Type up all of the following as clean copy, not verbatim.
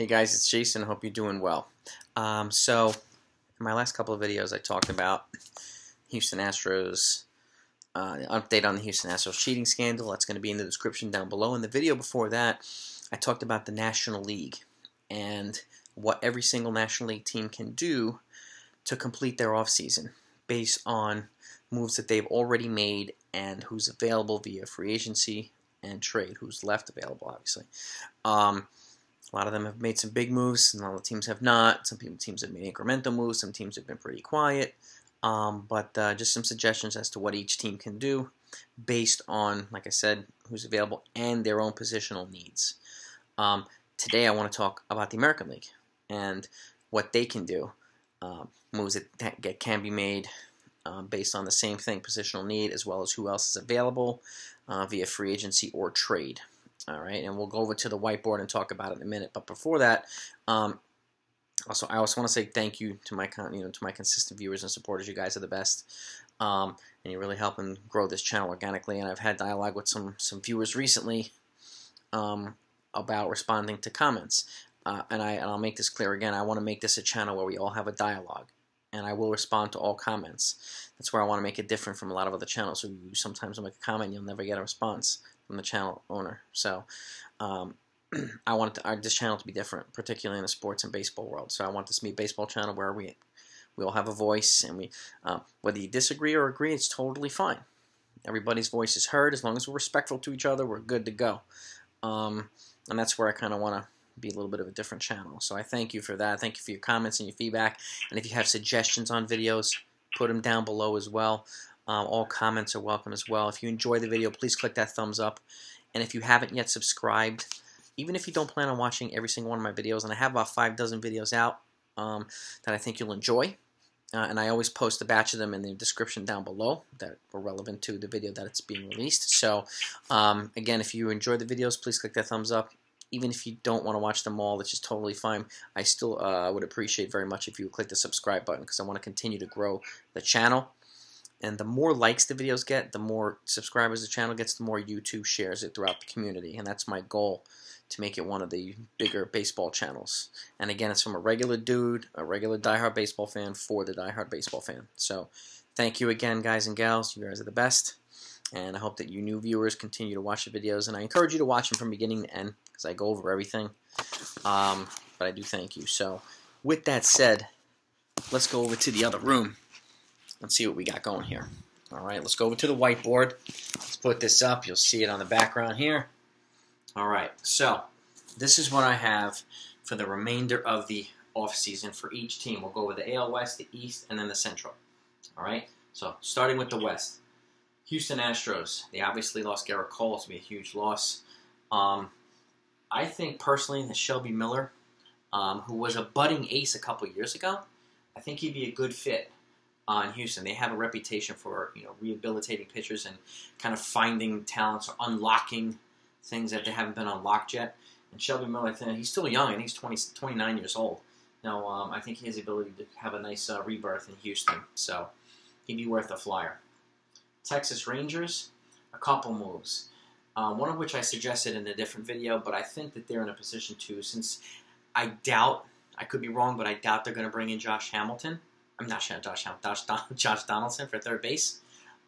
Hey guys, it's Jason. Hope you're doing well. So, in my last couple of videos, I talked about Houston Astros, the update on the Houston Astros cheating scandal. That's going to be in the description down below. In the video before that, I talked about the National League and what every single National League team can do to complete their offseason based on moves that they've already made and who's available via free agency and trade, who's left available, obviously. A lot of them have made some big moves, and a lot of teams have not. Some teams have made incremental moves. Some teams have been pretty quiet. But just some suggestions as to what each team can do based on, like I said, who's available and their own positional needs. Today I want to talk about the American League and what they can do. Moves that can be made based on the same thing, positional need, as well as who else is available via free agency or trade. All right, and we'll go over to the whiteboard and talk about it in a minute. But before that, I also want to say thank you to my consistent viewers and supporters. You guys are the best, and you're really helping grow this channel organically. And I've had dialogue with some viewers recently about responding to comments. And I'll make this clear again. I want to make this a channel where we all have a dialogue, and I will respond to all comments. That's where I want to make it different from a lot of other channels. So you sometimes will make a comment, you'll never get a response from the channel owner. So I want this channel to be different, particularly in the sports and baseball world. So I want this to be a baseball channel where we all have a voice, and whether you disagree or agree, it's totally fine. Everybody's voice is heard. As long as we're respectful to each other, we're good to go. And that's where I kind of want to be a little bit of a different channel. So I thank you for that. Thank you for your comments and your feedback. And if you have suggestions on videos, put them down below as well. All comments are welcome as well. If you enjoy the video, please click that thumbs up. And if you haven't yet subscribed, even if you don't plan on watching every single one of my videos, and I have about 5 dozen videos out that I think you'll enjoy, and I always post a batch of them in the description down below that were relevant to the video that it's being released. So again, if you enjoy the videos, please click that thumbs up. Even if you don't want to watch them all, which is totally fine, I still would appreciate very much if you would click the subscribe button, because I want to continue to grow the channel. And the more likes the videos get, the more subscribers the channel gets, the more YouTube shares it throughout the community. And that's my goal, to make it one of the bigger baseball channels. And again, it's from a regular dude, a regular diehard baseball fan for the diehard baseball fan. So thank you again, guys and gals. You guys are the best. And I hope that you new viewers continue to watch the videos. And I encourage you to watch them from beginning to end, because I go over everything. But I do thank you. So with that said, let's go over to the other room. Let's see what we got going here. All right, let's go over to the whiteboard. Let's put this up. You'll see it on the background here. All right, so this is what I have for the remainder of the offseason for each team. We'll go over the AL West, the East, and then the Central. All right, so starting with the West. Houston Astros, they obviously lost GERRIT. It's going to be a huge loss. I think personally that Shelby Miller, who was a budding ace a couple years ago, I think he'd be a good fit in Houston. They have a reputation for rehabilitating pitchers and kind of finding talents or unlocking things that they haven't been unlocked yet. And Shelby Miller, I think he's still young. I think he's 29 years old. Now, I think he has the ability to have a nice rebirth in Houston. So he'd be worth a flyer. Texas Rangers, a couple moves. One of which I suggested in a different video, but I think that they're in a position to, since I could be wrong, but I doubt they're going to bring in Josh Donaldson for third base.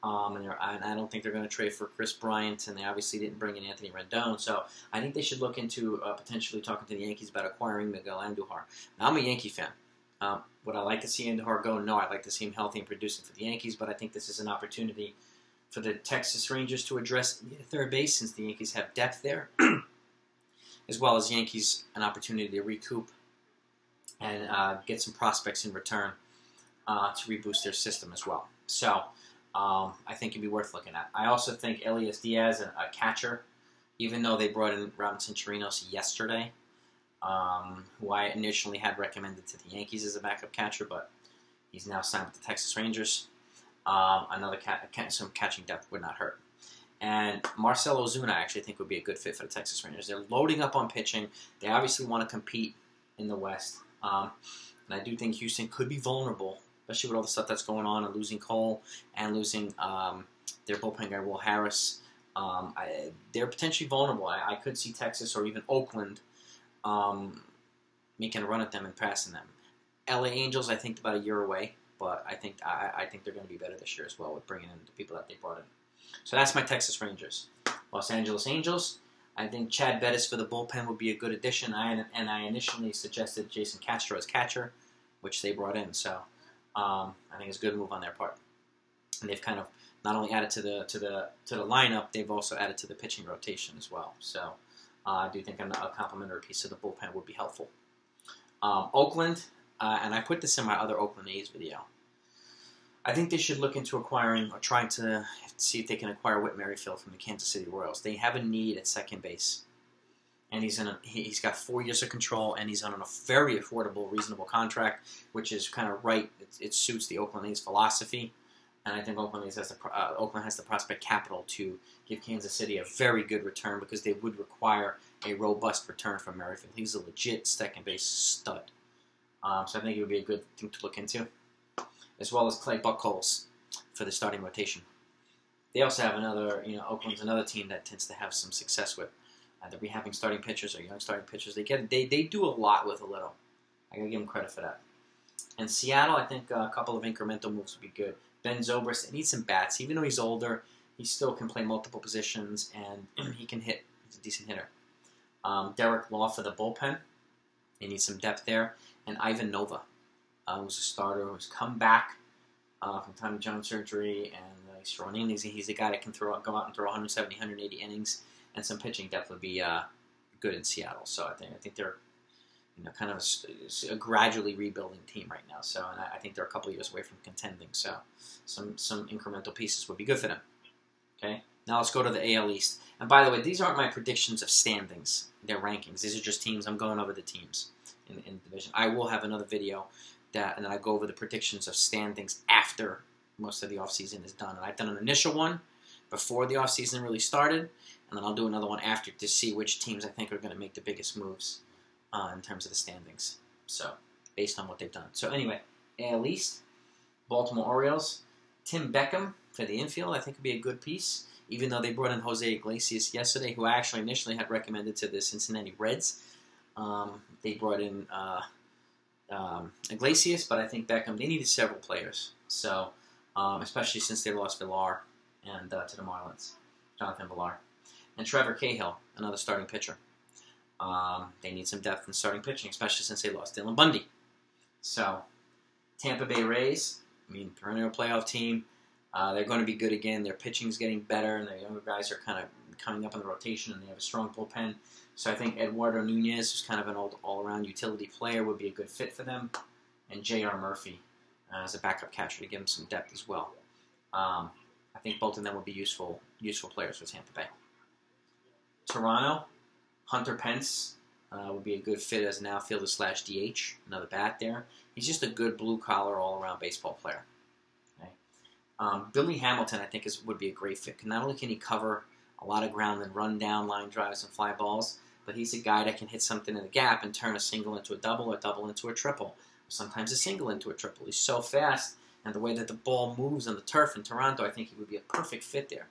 And I don't think they're going to trade for Chris Bryant, and they obviously didn't bring in Anthony Rendon. So I think they should look into potentially talking to the Yankees about acquiring Miguel Andujar. Now, I'm a Yankee fan. Would I like to see Andujar go? No, I'd like to see him healthy and producing for the Yankees, but I think this is an opportunity for the Texas Rangers to address third base, since the Yankees have depth there, as well as Yankees an opportunity to recoup and get some prospects in return to reboost their system as well. So I think it'd be worth looking at. I also think Elias Diaz, a catcher, even though they brought in Robinson Chirinos yesterday, who I initially had recommended to the Yankees as a backup catcher, but he's now signed with the Texas Rangers. Some catching depth would not hurt. And Marcell Ozuna, I actually think, would be a good fit for the Texas Rangers. They're loading up on pitching. They obviously want to compete in the West. And I do think Houston could be vulnerable, especially with all the stuff that's going on and losing Cole and losing their bullpen guy, Will Harris. They're potentially vulnerable. I could see Texas or even Oakland making a run at them and passing them. LA Angels, I think about a year away, but I think they're going to be better this year as well with bringing in the people that they brought in. So that's my Texas Rangers. Los Angeles Angels, I think Chad Bettis for the bullpen would be a good addition. I initially suggested Jason Castro as catcher, which they brought in. So I think it's a good move on their part. And they've kind of not only added to the lineup, they've also added to the pitching rotation as well. So I do think a complimentary piece of the bullpen would be helpful. Oakland, and I put this in my other Oakland A's video. I think they should look into acquiring or trying to see if they can acquire Whit Merrifield from the Kansas City Royals. They have a need at second base, and he's got 4 years of control, and he's on a very affordable, reasonable contract, which is kind of right. It suits the Oakland A's philosophy, and I think Oakland has the prospect capital to give Kansas City a very good return because they would require a robust return from Merrifield. He's a legit second base stud, so I think it would be a good thing to look into, as well as Clay Buchholz for the starting rotation. They also have Oakland's another team that tends to have some success with either rehabbing starting pitchers or young starting pitchers. They do a lot with a little. I gotta give them credit for that. And Seattle, I think a couple of incremental moves would be good. Ben Zobrist, they need some bats. Even though he's older, he still can play multiple positions and he can hit. He's a decent hitter. Derek Law for the bullpen. They need some depth there. And Ivan Nova, who's a starter who's come back from Tommy John surgery, and he's throwing innings. He's a guy that can go out and throw 170, 180 innings, and some pitching depth would be good in Seattle. So I think they're kind of a gradually rebuilding team right now. So and I think they're a couple of years away from contending. So some incremental pieces would be good for them. Okay, now let's go to the AL East. And by the way, these aren't my predictions of standings. They're rankings. These are just teams. I'm going over the teams in the division. I will have another video and then I go over the predictions of standings after most of the offseason is done. And I've done an initial one before the offseason really started, and then I'll do another one after to see which teams I think are going to make the biggest moves in terms of the standings. So, based on what they've done. So anyway, AL East, Baltimore Orioles, Tim Beckham for the infield I think would be a good piece, even though they brought in Jose Iglesias yesterday, who I actually initially had recommended to the Cincinnati Reds. They brought in Iglesias, but I think Beckham, they needed several players. So, especially since they lost Villar and to the Marlins, Jonathan Villar. And Trevor Cahill, another starting pitcher. They need some depth in starting pitching, especially since they lost Dylan Bundy. So, Tampa Bay Rays, perennial playoff team. They're going to be good again. Their pitching's getting better, and their younger guys are kind of coming up in the rotation, and they have a strong bullpen. So I think Eduardo Nunez, who's kind of an all-around utility player, would be a good fit for them. And J.R. Murphy as a backup catcher to give them some depth as well. I think both of them would be useful players for Tampa Bay. Toronto, Hunter Pence would be a good fit as an outfielder / DH, another bat there. He's just a good blue-collar, all-around baseball player. Okay. Billy Hamilton, I think, would be a great fit. Not only can he cover a lot of ground and run down line drives and fly balls, but he's a guy that can hit something in the gap and turn a single into a double or double into a triple, or sometimes a single into a triple. He's so fast, and the way that the ball moves on the turf in Toronto, I think he would be a perfect fit there.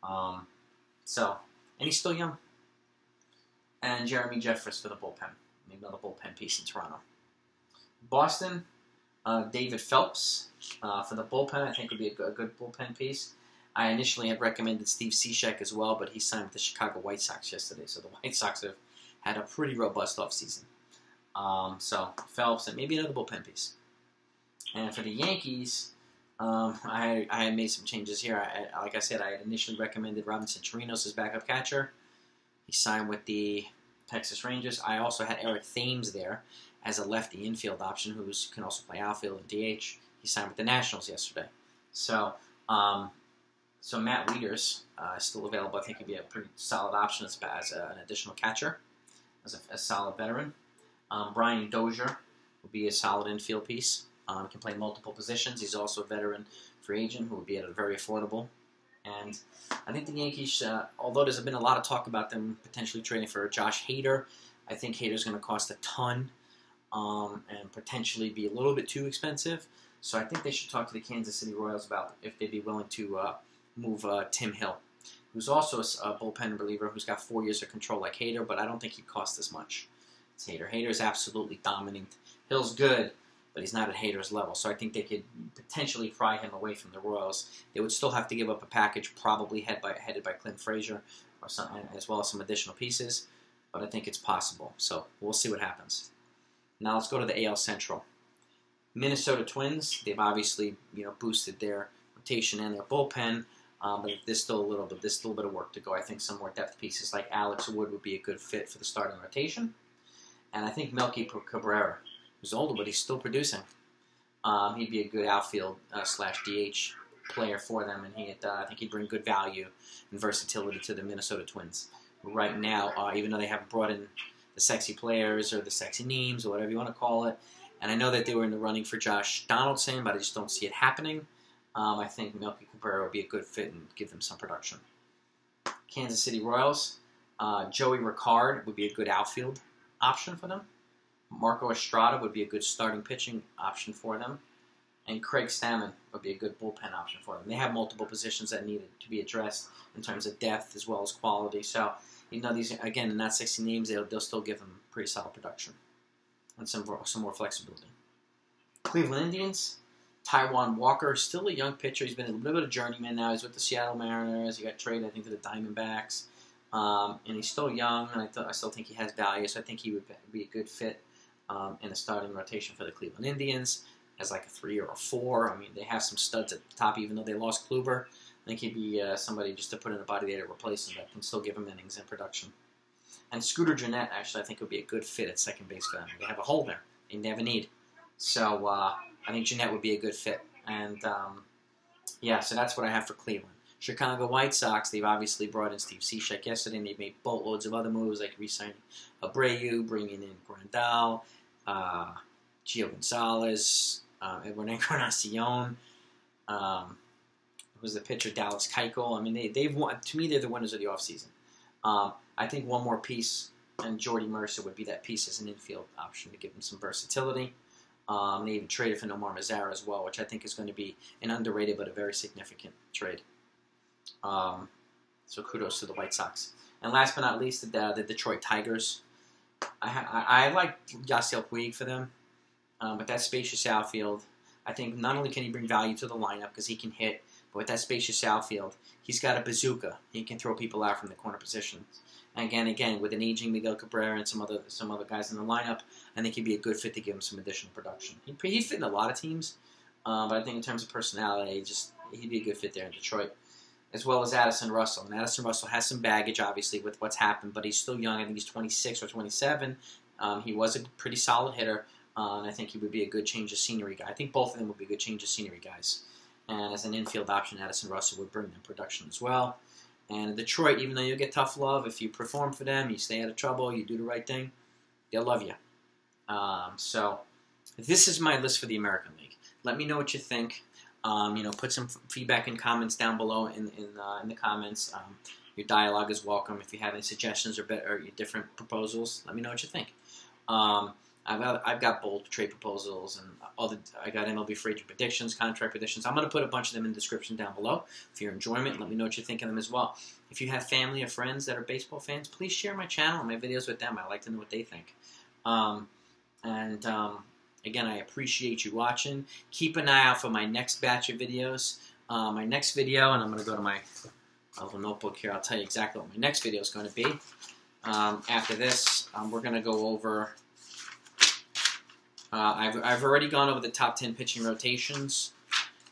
And he's still young. And Jeremy Jeffress for the bullpen. Maybe another bullpen piece in Toronto. Boston, David Phelps for the bullpen, I think would be a good bullpen piece. I initially had recommended Steve Cishek as well, but he signed with the Chicago White Sox yesterday, so the White Sox have had a pretty robust offseason. So Phelps and maybe another bullpen piece. And for the Yankees, I had made some changes here. Like I said, I had initially recommended Robinson Chirinos as backup catcher. He signed with the Texas Rangers. I also had Eric Thames there as a lefty infield option who can also play outfield and DH. He signed with the Nationals yesterday. So Matt Wieters is still available. I think he'd be a pretty solid option as an additional catcher, as a solid veteran. Brian Dozier would be a solid infield piece. He can play multiple positions. He's also a veteran free agent who would be at a very affordable. And I think the Yankees, although there's been a lot of talk about them potentially trading for Josh Hader, I think Hader's going to cost a ton and potentially be a little bit too expensive. So I think they should talk to the Kansas City Royals about if they'd be willing to move Tim Hill, who's also a bullpen reliever who's got 4 years of control like Hader, but I don't think he'd cost as much. It's Hader. Hader's absolutely dominant. Hill's good, but he's not at Hader's level. So I think they could potentially pry him away from the Royals. They would still have to give up a package, probably headed by Clint Frazier, or something, as well as some additional pieces. But I think it's possible. So we'll see what happens. Now let's go to the AL Central. Minnesota Twins. They've obviously boosted their rotation and their bullpen. But there's still a little bit of work to go. I think some more depth pieces like Alex Wood would be a good fit for the starting rotation. And I think Melky Cabrera, who's older, but he's still producing. He'd be a good outfield slash DH player for them, and I think he'd bring good value and versatility to the Minnesota Twins. Right now, even though they haven't brought in the sexy players or the sexy names or whatever you want to call it, and I know that they were in the running for Josh Donaldson, but I just don't see it happening. I think Melky Cabrera would be a good fit and give them some production. Kansas City Royals, Joey Ricard would be a good outfield option for them. Marco Estrada would be a good starting pitching option for them. And Craig Stammen would be a good bullpen option for them. They have multiple positions that needed to be addressed in terms of depth as well as quality. So, these, again, not 60 names, they'll still give them pretty solid production and some more flexibility. Cleveland Indians, Taijuan Walker, still a young pitcher. He's been a little bit of a journeyman now. He's with the Seattle Mariners. He got traded, I think, to the Diamondbacks. And he's still young, and I still think he has value, so I think he would be a good fit in the starting rotation for the Cleveland Indians as like a 3 or a 4. I mean, they have some studs at the top, even though they lost Kluber. I think he'd be somebody just to put in a body there to replace him that can still give him innings and production. And Scooter Gennett, actually, I think would be a good fit at second base for them. They have a hole there. They never need. So I think Gennett would be a good fit. And, yeah, so that's what I have for Cleveland. Chicago White Sox, they've obviously brought in Steve Cishek yesterday, and they've made boatloads of other moves, like re-signing Abreu, bringing in Grandal, Gio Gonzalez, Edwin Encarnacion, was the pitcher Dallas Keuchel. I mean, they've won. To me, they're the winners of the offseason. I think one more piece, and Jordy Mercer would be that piece as an infield option to give them some versatility. They even traded for Nomar Mazara as well, which I think is going to be an underrated but a very significant trade. So kudos to the White Sox. And last but not least, the Detroit Tigers. I like Yasiel Puig for them, but that spacious outfield, I think not only can he bring value to the lineup because he can hit, but with that spacious outfield, he's got a bazooka. He can throw people out from the corner positions. And again, with an aging Miguel Cabrera and some other guys in the lineup, I think he'd be a good fit to give him some additional production. He'd fit in a lot of teams, but I think in terms of personality, he'd be a good fit there in Detroit. As well as Addison Russell. And Addison Russell has some baggage, obviously, with what's happened, but he's still young. I think he's 26 or 27. He was a pretty solid hitter, and I think he would be a good change of scenery guy. I think both of them would be good change of scenery guys. And as an infield option, Addison Russell would bring them production as well. And in Detroit, even though you'll get tough love, if you perform for them, you stay out of trouble, you do the right thing, they'll love you. So this is my list for the American League. Let me know what you think. Put some feedback and comments down below in the comments. Your dialogue is welcome. If you have any suggestions or different proposals, let me know what you think. I've got bold trade proposals and I got MLB free agent predictions, contract predictions. I'm going to put a bunch of them in the description down below for your enjoyment. Let me know what you think of them as well. If you have family or friends that are baseball fans, please share my channel and my videos with them. I like to know what they think. Again, I appreciate you watching. Keep an eye out for my next batch of videos. My next video, and I'm going to go to my little notebook here. I'll tell you exactly what my next video is going to be. After this, we're going to go over... I've already gone over the top 10 pitching rotations.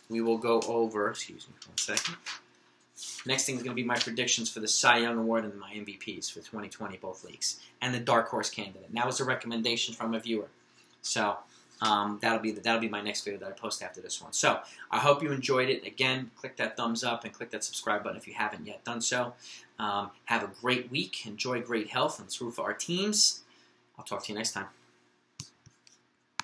We will go over... Excuse me for 1 second. Next thing is going to be my predictions for the Cy Young Award and my MVPs for 2020, both leagues. And the Dark Horse candidate. And that was a recommendation from a viewer. So... that'll be my next video that I post after this one. So I hope you enjoyed it. Again, click that thumbs up and click that subscribe button if you haven't yet done so. Have a great week. Enjoy great health and let's root for our teams. I'll talk to you next time.